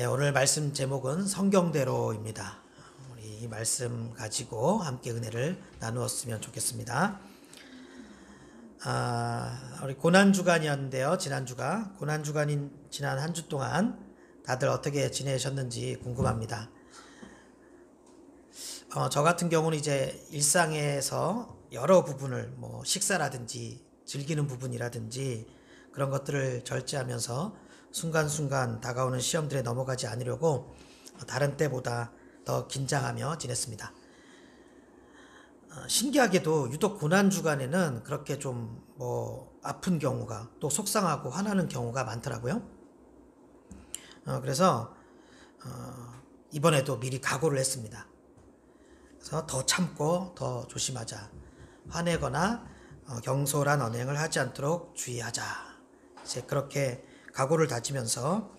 네, 오늘 말씀 제목은 성경대로입니다. 우리 이 말씀 가지고 함께 은혜를 나누었으면 좋겠습니다. 우리 고난주간이었는데요. 지난주가 고난주간인 지난 한 주 동안 다들 어떻게 지내셨는지 궁금합니다. 저 같은 경우는 이제 일상에서 여러 부분을 식사라든지 즐기는 부분이라든지 그런 것들을 절제하면서 순간순간 다가오는 시험들에 넘어가지 않으려고 다른 때보다 더 긴장하며 지냈습니다. 신기하게도 유독 고난주간에는 그렇게 좀 아픈 경우가 또 속상하고 화나는 경우가 많더라고요. 그래서 이번에도 미리 각오를 했습니다. 그래서 더 참고 더 조심하자. 화내거나 경솔한 언행을 하지 않도록 주의하자. 이제 그렇게 각오를 다지면서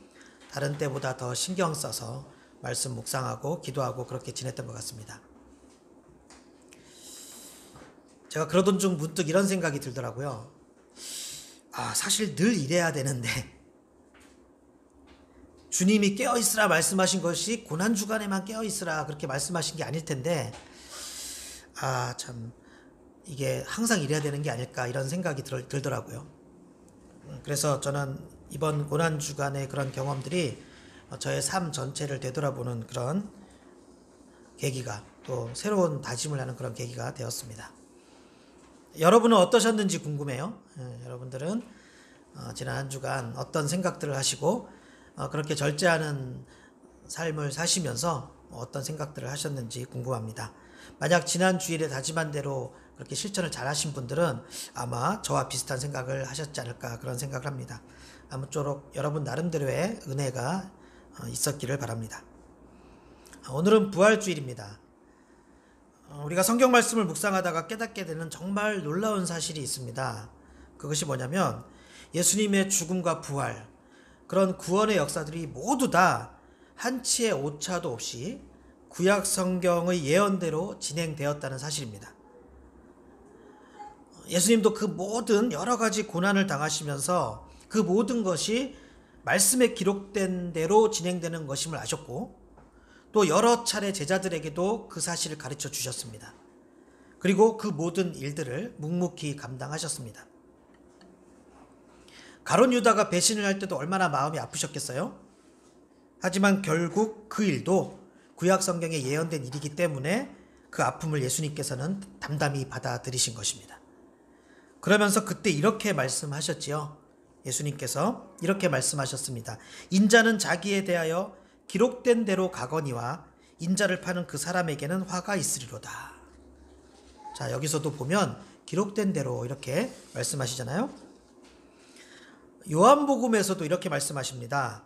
다른 때보다 더 신경 써서 말씀 묵상하고 기도하고 그렇게 지냈던 것 같습니다. 제가 그러던 중 문득 이런 생각이 들더라고요. 사실 늘 이래야 되는데 주님이 깨어있으라 말씀하신 것이 고난주간에만 깨어있으라 그렇게 말씀하신 게 아닐 텐데 참 이게 항상 이래야 되는 게 아닐까 이런 생각이 들더라고요. 그래서 저는 이번 고난주간의 그런 경험들이 저의 삶 전체를 되돌아보는 그런 계기가 또 새로운 다짐을 하는 그런 계기가 되었습니다. 여러분은 어떠셨는지 궁금해요. 여러분들은 지난 한 주간 어떤 생각들을 하시고 그렇게 절제하는 삶을 사시면서 어떤 생각들을 하셨는지 궁금합니다. 만약 지난 주일에 다짐한 대로 그렇게 실천을 잘 하신 분들은 아마 저와 비슷한 생각을 하셨지 않을까 그런 생각을 합니다. 아무쪼록 여러분 나름대로의 은혜가 있었기를 바랍니다. 오늘은 부활주일입니다. 우리가 성경 말씀을 묵상하다가 깨닫게 되는 정말 놀라운 사실이 있습니다. 그것이 뭐냐면 예수님의 죽음과 부활, 그런 구원의 역사들이 모두 다 한치의 오차도 없이 구약 성경의 예언대로 진행되었다는 사실입니다. 예수님도 그 모든 여러 가지 고난을 당하시면서 그 모든 것이 말씀에 기록된 대로 진행되는 것임을 아셨고 또 여러 차례 제자들에게도 그 사실을 가르쳐 주셨습니다. 그리고 그 모든 일들을 묵묵히 감당하셨습니다. 가룟 유다가 배신을 할 때도 얼마나 마음이 아프셨겠어요? 하지만 결국 그 일도 구약 성경에 예언된 일이기 때문에 그 아픔을 예수님께서는 담담히 받아들이신 것입니다. 그러면서 그때 이렇게 말씀하셨지요. 예수님께서 이렇게 말씀하셨습니다. 인자는 자기에 대하여 기록된 대로 가거니와 인자를 파는 그 사람에게는 화가 있으리로다. 자, 여기서도 보면 기록된 대로 이렇게 말씀하시잖아요. 요한복음에서도 이렇게 말씀하십니다.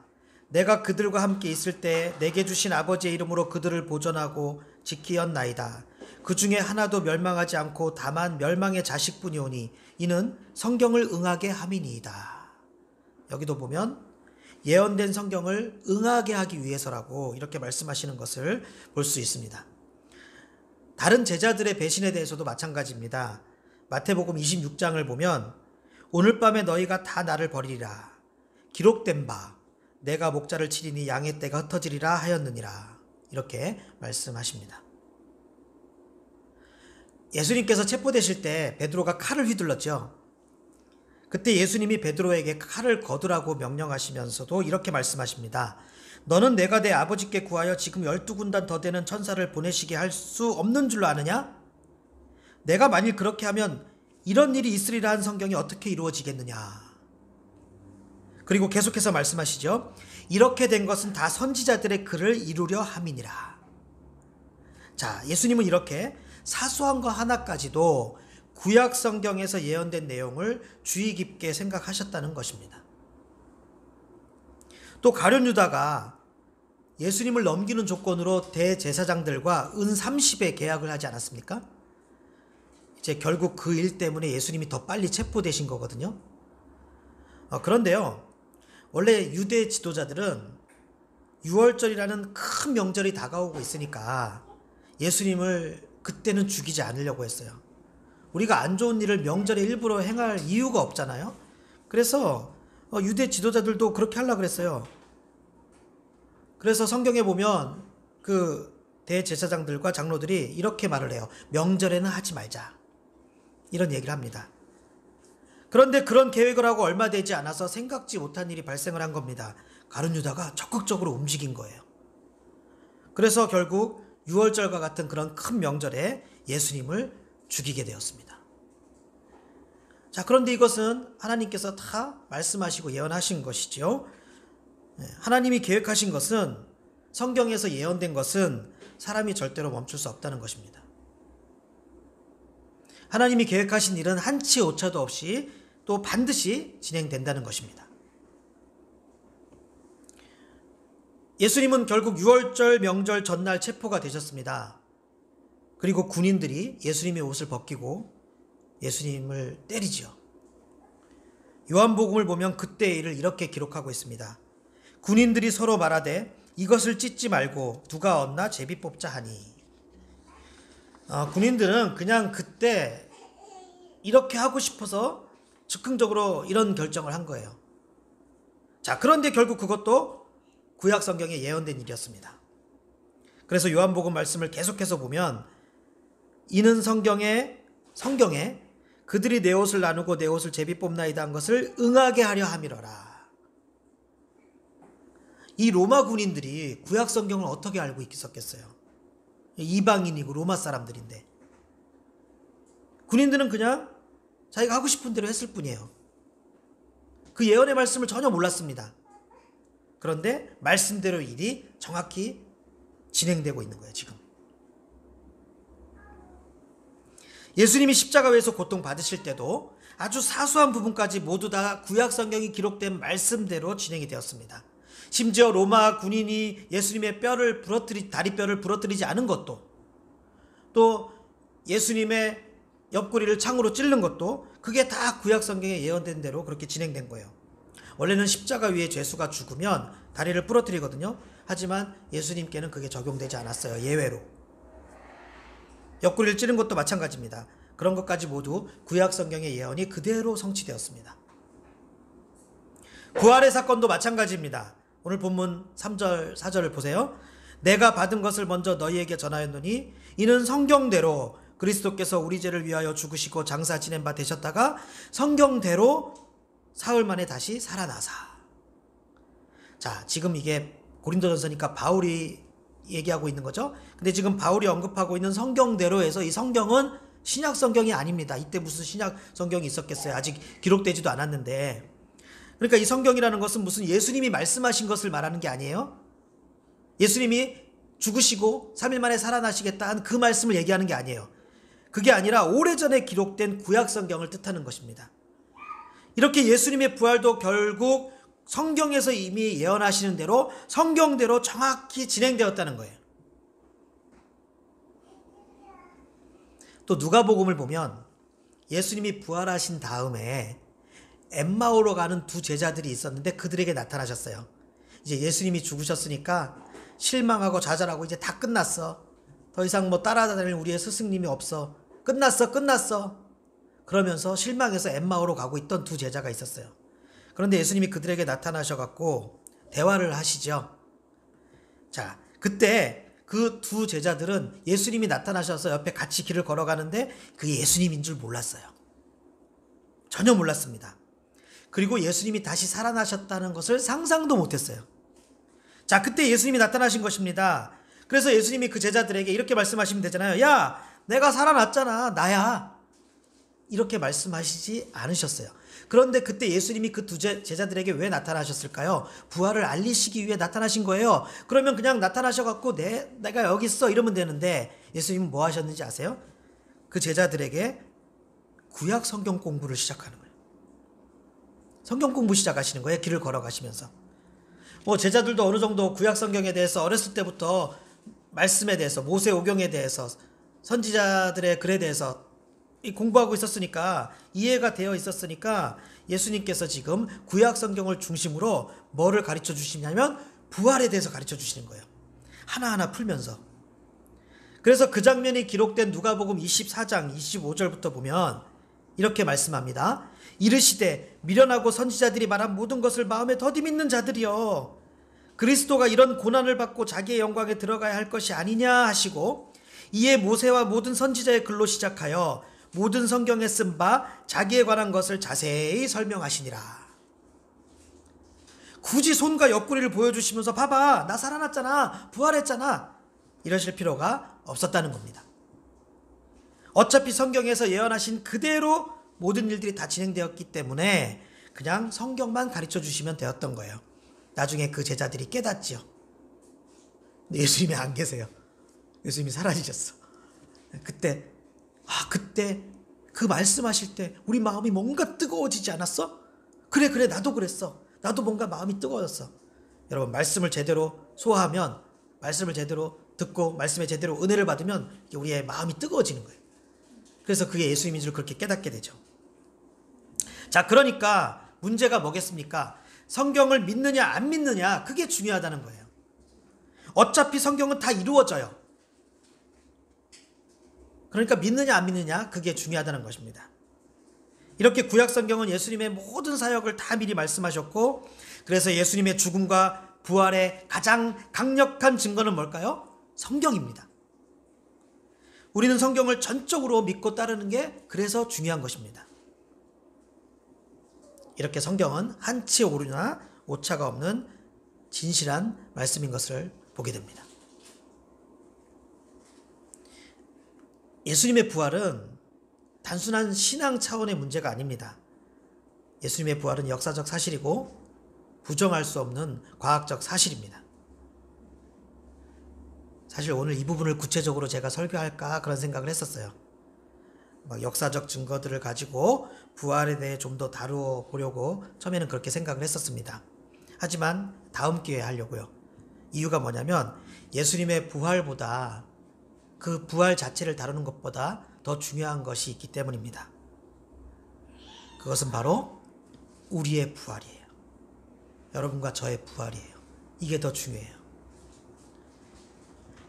내가 그들과 함께 있을 때 내게 주신 아버지의 이름으로 그들을 보존하고 지키었나이다. 그 중에 하나도 멸망하지 않고 다만 멸망의 자식뿐이오니 이는 성경을 응하게 함이니이다. 여기도 보면 예언된 성경을 응하게 하기 위해서라고 이렇게 말씀하시는 것을 볼 수 있습니다. 다른 제자들의 배신에 대해서도 마찬가지입니다. 마태복음 26장을 보면 오늘 밤에 너희가 다 나를 버리리라. 기록된 바 내가 목자를 치리니 양의 떼가 흩어지리라 하였느니라. 이렇게 말씀하십니다. 예수님께서 체포되실 때 베드로가 칼을 휘둘렀죠. 그때 예수님이 베드로에게 칼을 거두라고 명령하시면서도 이렇게 말씀하십니다. 너는 내가 내 아버지께 구하여 지금 12군단 더 되는 천사를 보내시게 할 수 없는 줄로 아느냐? 내가 만일 그렇게 하면 이런 일이 있으리라 한 성경이 어떻게 이루어지겠느냐? 그리고 계속해서 말씀하시죠. 이렇게 된 것은 다 선지자들의 글을 이루려 함이니라. 자, 예수님은 이렇게 사소한 거 하나까지도 구약 성경에서 예언된 내용을 주의 깊게 생각하셨다는 것입니다. 또 가룟 유다가 예수님을 넘기는 조건으로 대제사장들과 은 30의 계약을 하지 않았습니까? 이제 결국 그 일 때문에 예수님이 더 빨리 체포되신 거거든요. 그런데요, 원래 유대 지도자들은 유월절이라는 큰 명절이 다가오고 있으니까 예수님을 그때는 죽이지 않으려고 했어요. 우리가 안 좋은 일을 명절에 일부러 행할 이유가 없잖아요. 그래서 유대 지도자들도 그렇게 하려고 그랬어요. 그래서 성경에 보면 그 대제사장들과 장로들이 이렇게 말을 해요. 명절에는 하지 말자. 이런 얘기를 합니다. 그런데 그런 계획을 하고 얼마 되지 않아서 생각지 못한 일이 발생을 한 겁니다. 가룟 유다가 적극적으로 움직인 거예요. 그래서 결국 유월절과 같은 그런 큰 명절에 예수님을 죽이게 되었습니다. 자, 그런데 이것은 하나님께서 다 말씀하시고 예언하신 것이죠. 하나님이 계획하신 것은, 성경에서 예언된 것은 사람이 절대로 멈출 수 없다는 것입니다. 하나님이 계획하신 일은 한치 오차도 없이 또 반드시 진행된다는 것입니다. 예수님은 결국 유월절 명절 전날 체포가 되셨습니다. 그리고 군인들이 예수님의 옷을 벗기고 예수님을 때리지요. 요한복음을 보면 그때의 일을 이렇게 기록하고 있습니다. 군인들이 서로 말하되 이것을 찢지 말고 누가 얻나 제비 뽑자 하니. 군인들은 그냥 그때 이렇게 하고 싶어서 즉흥적으로 이런 결정을 한 거예요. 자, 그런데 결국 그것도 구약 성경에 예언된 일이었습니다. 그래서 요한복음 말씀을 계속해서 보면 이는 성경에 그들이 내 옷을 나누고 내 옷을 제비 뽑나이다 한 것을 응하게 하려 함이로라. 이 로마 군인들이 구약 성경을 어떻게 알고 있었겠어요? 이방인이고 로마 사람들인데. 군인들은 그냥 자기가 하고 싶은 대로 했을 뿐이에요. 그 예언의 말씀을 전혀 몰랐습니다. 그런데 말씀대로 일이 정확히 진행되고 있는 거예요, 지금. 예수님이 십자가에서 고통받으실 때도 아주 사소한 부분까지 모두 다 구약 성경이 기록된 말씀대로 진행이 되었습니다. 심지어 로마 군인이 예수님의 다리뼈를 부러뜨리지 않은 것도, 또 예수님의 옆구리를 창으로 찌른 것도, 그게 다 구약 성경에 예언된 대로 그렇게 진행된 거예요. 원래는 십자가 위에 죄수가 죽으면 다리를 부러뜨리거든요. 하지만 예수님께는 그게 적용되지 않았어요. 예외로. 옆구리를 찌른 것도 마찬가지입니다. 그런 것까지 모두 구약 성경의 예언이 그대로 성취되었습니다. 부활의 사건도 마찬가지입니다. 오늘 본문 3절 4절을 보세요. 내가 받은 것을 먼저 너희에게 전하였노니 이는 성경대로 그리스도께서 우리 죄를 위하여 죽으시고 장사 지낸 바 되셨다가 성경대로 사흘 만에 다시 살아나사. 자, 지금 이게 고린도전서니까 바울이 얘기하고 있는 거죠. 근데 지금 바울이 언급하고 있는 성경대로 해서 이 성경은 신약 성경이 아닙니다. 이때 무슨 신약 성경이 있었겠어요. 아직 기록되지도 않았는데. 그러니까 이 성경이라는 것은 무슨 예수님이 말씀하신 것을 말하는 게 아니에요. 예수님이 죽으시고 3일 만에 살아나시겠다 한 그 말씀을 얘기하는 게 아니에요. 그게 아니라 오래전에 기록된 구약 성경을 뜻하는 것입니다. 이렇게 예수님의 부활도 결국 성경에서 이미 예언하시는 대로 성경대로 정확히 진행되었다는 거예요. 또 누가복음을 보면 예수님이 부활하신 다음에 엠마오로 가는 두 제자들이 있었는데 그들에게 나타나셨어요. 이제 예수님이 죽으셨으니까 실망하고 좌절하고 이제 다 끝났어. 더 이상 뭐 따라다닐 우리의 스승님이 없어. 끝났어. 그러면서 실망해서 엠마오로 가고 있던 두 제자가 있었어요. 그런데 예수님이 그들에게 나타나셔갖고 대화를 하시죠. 자, 그때 그 두 제자들은 예수님이 나타나셔서 옆에 같이 길을 걸어가는데 그게 예수님인 줄 몰랐어요. 전혀 몰랐습니다. 그리고 예수님이 다시 살아나셨다는 것을 상상도 못했어요. 자, 그때 예수님이 나타나신 것입니다. 그래서 예수님이 그 제자들에게 이렇게 말씀하시면 되잖아요. 야, 내가 살아났잖아. 나야. 이렇게 말씀하시지 않으셨어요. 그런데 그때 예수님이 그 두 제자들에게 왜 나타나셨을까요? 부활을 알리시기 위해 나타나신 거예요. 그러면 그냥 나타나셔갖고 내가 여기 있어 이러면 되는데 예수님은 뭐 하셨는지 아세요? 그 제자들에게 구약 성경 공부를 시작하는 거예요. 성경 공부 시작하시는 거예요. 길을 걸어가시면서. 뭐 제자들도 어느 정도 구약 성경에 대해서 어렸을 때부터 말씀에 대해서, 모세오경에 대해서, 선지자들의 글에 대해서 공부하고 있었으니까, 이해가 되어 있었으니까 예수님께서 지금 구약 성경을 중심으로 뭐를 가르쳐 주시냐면 부활에 대해서 가르쳐 주시는 거예요. 하나하나 풀면서. 그래서 그 장면이 기록된 누가복음 24장 25절부터 보면 이렇게 말씀합니다. 이르시되 미련하고 선지자들이 말한 모든 것을 마음에 더디 믿는 자들이여 그리스도가 이런 고난을 받고 자기의 영광에 들어가야 할 것이 아니냐 하시고, 이에 모세와 모든 선지자의 글로 시작하여 모든 성경에 쓴 바 자기에 관한 것을 자세히 설명하시니라. 굳이 손과 옆구리를 보여주시면서 봐봐, 나 살아났잖아, 부활했잖아, 이러실 필요가 없었다는 겁니다. 어차피 성경에서 예언하신 그대로 모든 일들이 다 진행되었기 때문에 그냥 성경만 가르쳐 주시면 되었던 거예요. 나중에 그 제자들이 깨닫지요. 근데 예수님이 안 계세요. 예수님이 사라지셨어. 그때 그 말씀하실 때 우리 마음이 뭔가 뜨거워지지 않았어? 그래 나도 그랬어. 나도 뭔가 마음이 뜨거워졌어. 여러분, 말씀을 제대로 소화하면, 말씀을 제대로 듣고 말씀에 제대로 은혜를 받으면 우리의 마음이 뜨거워지는 거예요. 그래서 그게 예수님인 줄 그렇게 깨닫게 되죠. 자, 그러니까 문제가 뭐겠습니까? 성경을 믿느냐 안 믿느냐, 그게 중요하다는 거예요. 어차피 성경은 다 이루어져요. 그러니까 믿느냐 안 믿느냐, 그게 중요하다는 것입니다. 이렇게 구약 성경은 예수님의 모든 사역을 다 미리 말씀하셨고, 그래서 예수님의 죽음과 부활의 가장 강력한 증거는 뭘까요? 성경입니다. 우리는 성경을 전적으로 믿고 따르는 게 그래서 중요한 것입니다. 이렇게 성경은 한치 오류나 오차가 없는 진실한 말씀인 것을 보게 됩니다. 예수님의 부활은 단순한 신앙 차원의 문제가 아닙니다. 예수님의 부활은 역사적 사실이고 부정할 수 없는 과학적 사실입니다. 사실 오늘 이 부분을 구체적으로 제가 설교할까 그런 생각을 했었어요. 역사적 증거들을 가지고 부활에 대해 좀 더 다루어보려고 처음에는 그렇게 생각을 했었습니다. 하지만 다음 기회에 하려고요. 이유가 뭐냐면 예수님의 부활보다, 그 부활 자체를 다루는 것보다 더 중요한 것이 있기 때문입니다. 그것은 바로 우리의 부활이에요. 여러분과 저의 부활이에요. 이게 더 중요해요.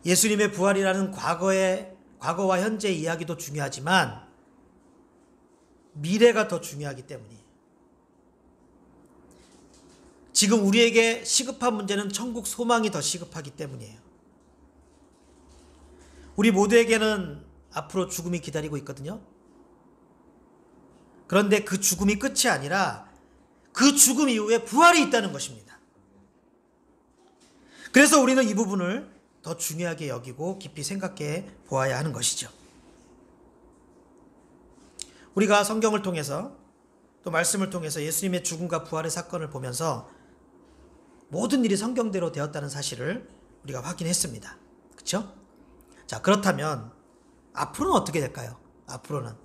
예수님의 부활이라는 과거와 현재의 이야기도 중요하지만 미래가 더 중요하기 때문이에요. 지금 우리에게 시급한 문제는 천국 소망이 더 시급하기 때문이에요. 우리 모두에게는 앞으로 죽음이 기다리고 있거든요. 그런데 그 죽음이 끝이 아니라 그 죽음 이후에 부활이 있다는 것입니다. 그래서 우리는 이 부분을 더 중요하게 여기고 깊이 생각해 보아야 하는 것이죠. 우리가 성경을 통해서 또 말씀을 통해서 예수님의 죽음과 부활의 사건을 보면서 모든 일이 성경대로 되었다는 사실을 우리가 확인했습니다. 그렇죠? 자, 그렇다면 앞으로는 어떻게 될까요? 앞으로는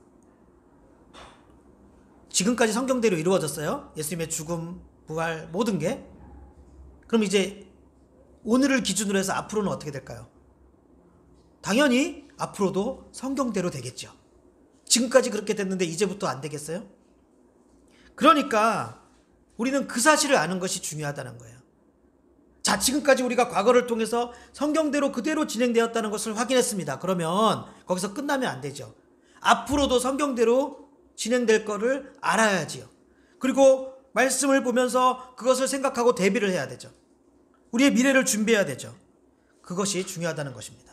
지금까지 성경대로 이루어졌어요. 예수님의 죽음, 부활, 모든 게. 그럼 이제 오늘을 기준으로 해서 앞으로는 어떻게 될까요? 당연히 앞으로도 성경대로 되겠죠. 지금까지 그렇게 됐는데 이제부터 안 되겠어요? 그러니까 우리는 그 사실을 아는 것이 중요하다는 거예요. 자, 지금까지 우리가 과거를 통해서 성경대로 그대로 진행되었다는 것을 확인했습니다. 그러면 거기서 끝나면 안 되죠. 앞으로도 성경대로 진행될 거를 알아야지요. 그리고 말씀을 보면서 그것을 생각하고 대비를 해야 되죠. 우리의 미래를 준비해야 되죠. 그것이 중요하다는 것입니다.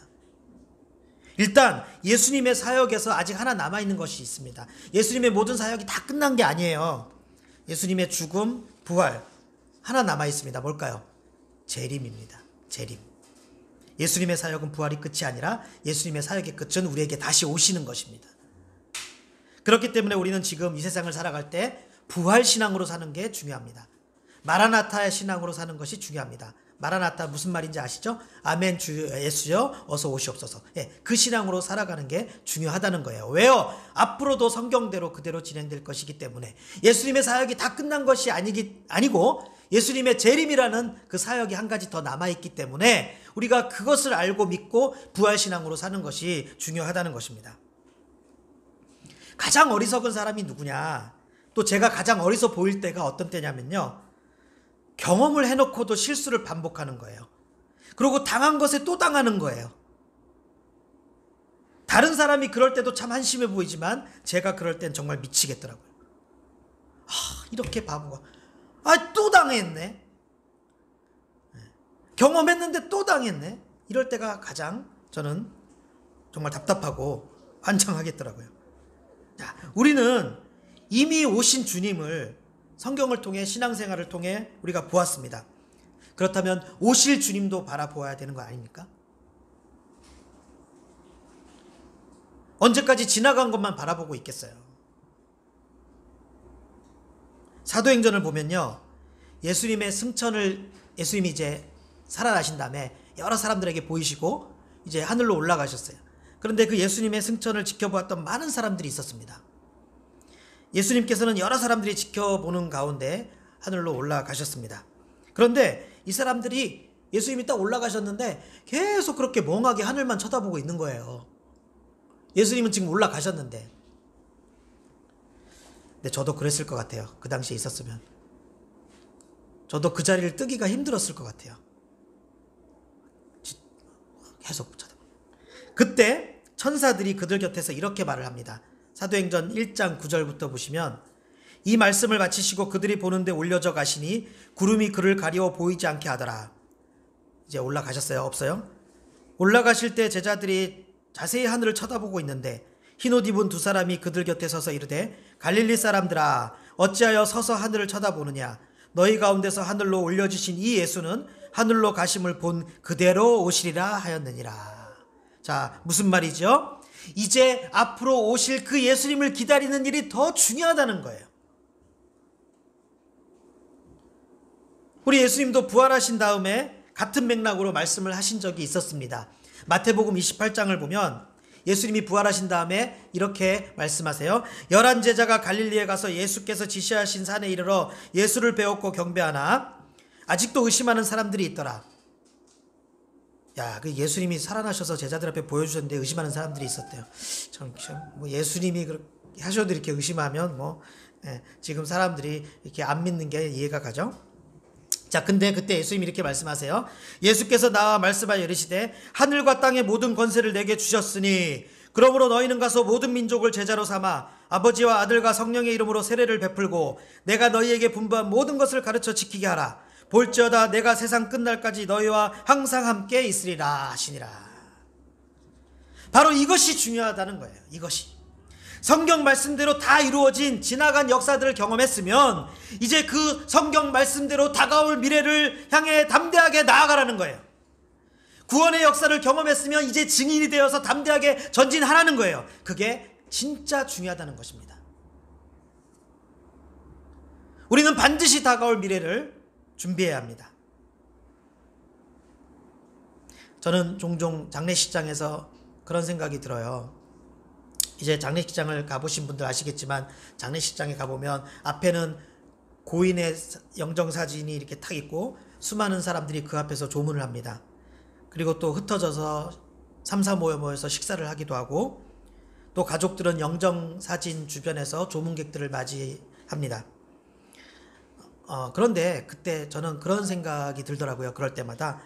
일단 예수님의 사역에서 아직 하나 남아있는 것이 있습니다. 예수님의 모든 사역이 다 끝난 게 아니에요. 예수님의 죽음, 부활, 하나 남아있습니다. 뭘까요? 재림입니다. 재림. 예수님의 사역은 부활이 끝이 아니라 예수님의 사역의 끝은 우리에게 다시 오시는 것입니다. 그렇기 때문에 우리는 지금 이 세상을 살아갈 때 부활신앙으로 사는 게 중요합니다. 마라나타의 신앙으로 사는 것이 중요합니다. 마라나타 무슨 말인지 아시죠? 아멘 주 예수여 어서 오시옵소서. 그 신앙으로 살아가는 게 중요하다는 거예요. 왜요? 앞으로도 성경대로 그대로 진행될 것이기 때문에. 예수님의 사역이 다 끝난 것이 아니고 예수님의 재림이라는 그 사역이 한 가지 더 남아있기 때문에 우리가 그것을 알고 믿고 부활신앙으로 사는 것이 중요하다는 것입니다. 가장 어리석은 사람이 누구냐? 또 제가 가장 어리석어 보일 때가 어떤 때냐면요, 경험을 해놓고도 실수를 반복하는 거예요. 그리고 당한 것에 또 당하는 거예요. 다른 사람이 그럴 때도 참 한심해 보이지만 제가 그럴 땐 정말 미치겠더라고요. 이렇게 바보가 또 당했네. 경험했는데 또 당했네. 이럴 때가 가장 저는 정말 답답하고 환장하겠더라고요. 자, 우리는 이미 오신 주님을 성경을 통해 신앙생활을 통해 우리가 보았습니다. 그렇다면 오실 주님도 바라보아야 되는 거 아닙니까? 언제까지 지나간 것만 바라보고 있겠어요? 사도행전을 보면요, 예수님의 승천을, 예수님이 이제 살아나신 다음에 여러 사람들에게 보이시고 이제 하늘로 올라가셨어요. 그런데 그 예수님의 승천을 지켜보았던 많은 사람들이 있었습니다. 예수님께서는 여러 사람들이 지켜보는 가운데 하늘로 올라가셨습니다. 그런데 이 사람들이 예수님이 딱 올라가셨는데 계속 그렇게 멍하게 하늘만 쳐다보고 있는 거예요. 예수님은 지금 올라가셨는데. 근데 저도 그랬을 것 같아요. 그 당시에 있었으면. 저도 그 자리를 뜨기가 힘들었을 것 같아요. 계속 쳐다보고. 그때 천사들이 그들 곁에서 이렇게 말을 합니다. 사도행전 1장 9절부터 보시면, 이 말씀을 마치시고 그들이 보는데 올려져 가시니 구름이 그를 가리워 보이지 않게 하더라. 이제 올라가셨어요? 없어요? 올라가실 때 제자들이 자세히 하늘을 쳐다보고 있는데 흰옷 입은 두 사람이 그들 곁에 서서 이르되, 갈릴리 사람들아, 어찌하여 서서 하늘을 쳐다보느냐? 너희 가운데서 하늘로 올려주신 이 예수는 하늘로 가심을 본 그대로 오시리라 하였느니라. 자, 무슨 말이죠? 이제 앞으로 오실 그 예수님을 기다리는 일이 더 중요하다는 거예요. 우리 예수님도 부활하신 다음에 같은 맥락으로 말씀을 하신 적이 있었습니다. 마태복음 28장을 보면 예수님이 부활하신 다음에 이렇게 말씀하세요. 11 제자가 갈릴리에 가서 예수께서 지시하신 산에 이르러 예수를 배웠고 경배하나 아직도 의심하는 사람들이 있더라. 야, 그 예수님이 살아나셔서 제자들 앞에 보여주셨는데 의심하는 사람들이 있었대요. 뭐 예수님이 그렇게 하셔도 이렇게 의심하면 지금 사람들이 이렇게 안 믿는 게 이해가 가죠. 자, 근데 그때 예수님이 이렇게 말씀하세요. 예수께서 나와 말씀하여 이르시되, 하늘과 땅의 모든 권세를 내게 주셨으니 그러므로 너희는 가서 모든 민족을 제자로 삼아 아버지와 아들과 성령의 이름으로 세례를 베풀고 내가 너희에게 분부한 모든 것을 가르쳐 지키게 하라. 볼지어다 내가 세상 끝날까지 너희와 항상 함께 있으리라 하시니라. 바로 이것이 중요하다는 거예요. 이것이. 성경 말씀대로 다 이루어진 지나간 역사들을 경험했으면 이제 그 성경 말씀대로 다가올 미래를 향해 담대하게 나아가라는 거예요. 구원의 역사를 경험했으면 이제 증인이 되어서 담대하게 전진하라는 거예요. 그게 진짜 중요하다는 것입니다. 우리는 반드시 다가올 미래를 준비해야 합니다. 저는 종종 장례식장에서 그런 생각이 들어요. 이제 장례식장을 가보신 분들 아시겠지만 장례식장에 가보면 앞에는 고인의 영정사진이 이렇게 탁 있고 수많은 사람들이 그 앞에서 조문을 합니다. 그리고 또 흩어져서 3, 4 모여서 식사를 하기도 하고, 또 가족들은 영정사진 주변에서 조문객들을 맞이합니다. 그런데 그때 저는 그런 생각이 들더라고요. 그럴 때마다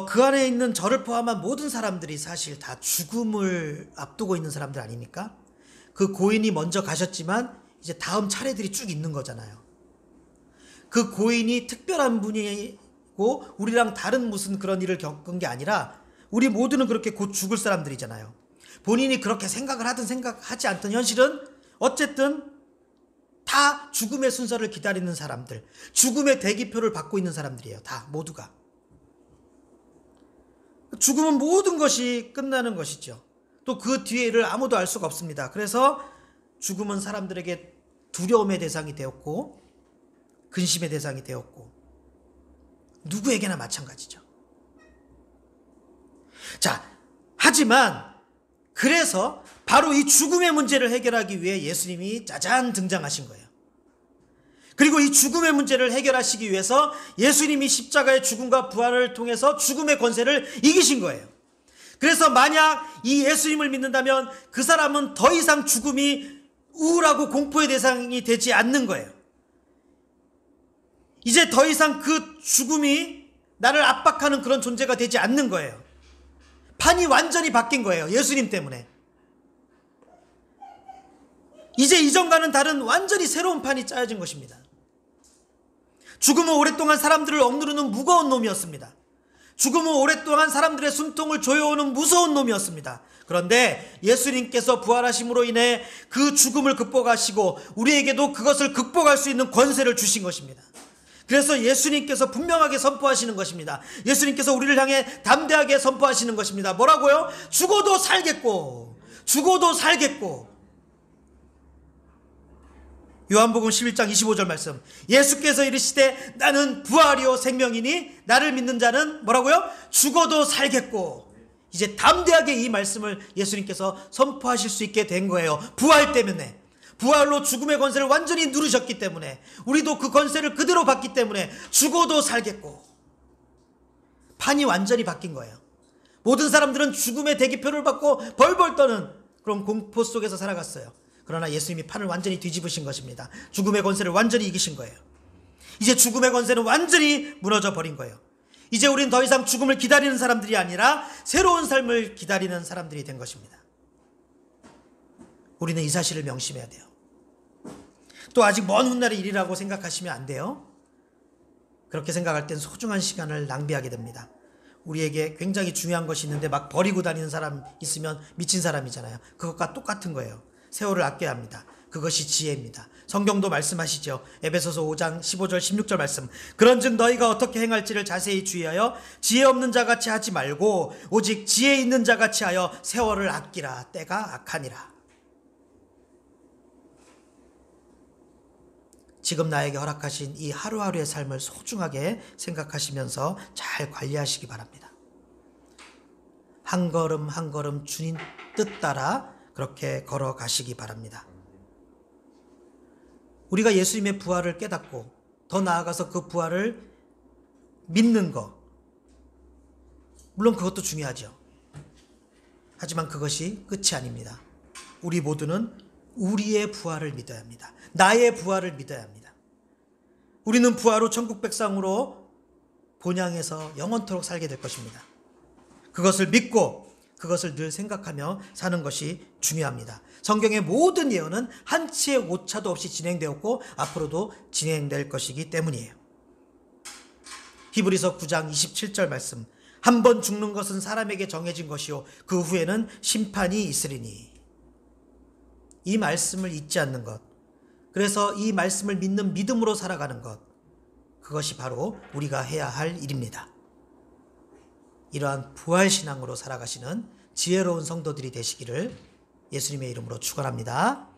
그 안에 있는 저를 포함한 모든 사람들이 사실 다 죽음을 앞두고 있는 사람들 아닙니까? 그 고인이 먼저 가셨지만 이제 다음 차례들이 쭉 있는 거잖아요. 그 고인이 특별한 분이고 우리랑 다른 무슨 그런 일을 겪은 게 아니라 우리 모두는 그렇게 곧 죽을 사람들이잖아요. 본인이 그렇게 생각을 하든 생각하지 않든 현실은 어쨌든 다 죽음의 순서를 기다리는 사람들, 죽음의 대기표를 받고 있는 사람들이에요. 다 모두가. 죽음은 모든 것이 끝나는 것이죠. 또 그 뒤에를 아무도 알 수가 없습니다. 그래서 죽음은 사람들에게 두려움의 대상이 되었고 근심의 대상이 되었고 누구에게나 마찬가지죠. 자, 하지만 그래서 바로 이 죽음의 문제를 해결하기 위해 예수님이 짜잔 등장하신 거예요. 그리고 이 죽음의 문제를 해결하시기 위해서 예수님이 십자가의 죽음과 부활을 통해서 죽음의 권세를 이기신 거예요. 그래서 만약 이 예수님을 믿는다면 그 사람은 더 이상 죽음이 우울하고 공포의 대상이 되지 않는 거예요. 이제 더 이상 그 죽음이 나를 압박하는 그런 존재가 되지 않는 거예요. 판이 완전히 바뀐 거예요. 예수님 때문에. 이제 이전과는 다른 완전히 새로운 판이 짜여진 것입니다. 죽음은 오랫동안 사람들을 억누르는 무거운 놈이었습니다. 죽음은 오랫동안 사람들의 숨통을 조여오는 무서운 놈이었습니다. 그런데 예수님께서 부활하심으로 인해 그 죽음을 극복하시고 우리에게도 그것을 극복할 수 있는 권세를 주신 것입니다. 그래서 예수님께서 분명하게 선포하시는 것입니다. 예수님께서 우리를 향해 담대하게 선포하시는 것입니다. 뭐라고요? 죽어도 살겠고, 죽어도 살겠고. 요한복음 11장 25절 말씀. 예수께서 이르시되 나는 부활이요 생명이니 나를 믿는 자는 뭐라고요? 죽어도 살겠고. 이제 담대하게 이 말씀을 예수님께서 선포하실 수 있게 된 거예요. 부활 때문에. 부활로 죽음의 권세를 완전히 누르셨기 때문에, 우리도 그 권세를 그대로 받기 때문에 죽어도 살겠고. 판이 완전히 바뀐 거예요. 모든 사람들은 죽음의 대기표를 받고 벌벌 떠는 그런 공포 속에서 살아갔어요. 그러나 예수님이 판을 완전히 뒤집으신 것입니다. 죽음의 권세를 완전히 이기신 거예요. 이제 죽음의 권세는 완전히 무너져 버린 거예요. 이제 우린 더 이상 죽음을 기다리는 사람들이 아니라 새로운 삶을 기다리는 사람들이 된 것입니다. 우리는 이 사실을 명심해야 돼요. 또 아직 먼 훗날의 일이라고 생각하시면 안 돼요. 그렇게 생각할 땐 소중한 시간을 낭비하게 됩니다. 우리에게 굉장히 중요한 것이 있는데 막 버리고 다니는 사람 있으면 미친 사람이잖아요. 그것과 똑같은 거예요. 세월을 아껴야 합니다. 그것이 지혜입니다. 성경도 말씀하시죠. 에베소서 5장 15절 16절 말씀. 그런즉 너희가 어떻게 행할지를 자세히 주의하여 지혜 없는 자같이 하지 말고 오직 지혜 있는 자같이 하여 세월을 아끼라. 때가 악하니라. 지금 나에게 허락하신 이 하루하루의 삶을 소중하게 생각하시면서 잘 관리하시기 바랍니다. 한 걸음 한 걸음 주님 뜻 따라 그렇게 걸어가시기 바랍니다. 우리가 예수님의 부활을 깨닫고 더 나아가서 그 부활을 믿는 것, 물론 그것도 중요하죠. 하지만 그것이 끝이 아닙니다. 우리 모두는 우리의 부활을 믿어야 합니다. 나의 부활을 믿어야 합니다. 우리는 부활 후 천국 백성으로 본향에서 영원토록 살게 될 것입니다. 그것을 믿고 그것을 늘 생각하며 사는 것이 중요합니다. 성경의 모든 예언은 한치의 오차도 없이 진행되었고 앞으로도 진행될 것이기 때문이에요. 히브리서 9장 27절 말씀. 한 번 죽는 것은 사람에게 정해진 것이요 그 후에는 심판이 있으리니. 이 말씀을 잊지 않는 것, 그래서 이 말씀을 믿는 믿음으로 살아가는 것, 그것이 바로 우리가 해야 할 일입니다. 이러한 부활신앙으로 살아가시는 지혜로운 성도들이 되시기를 예수님의 이름으로 축원합니다.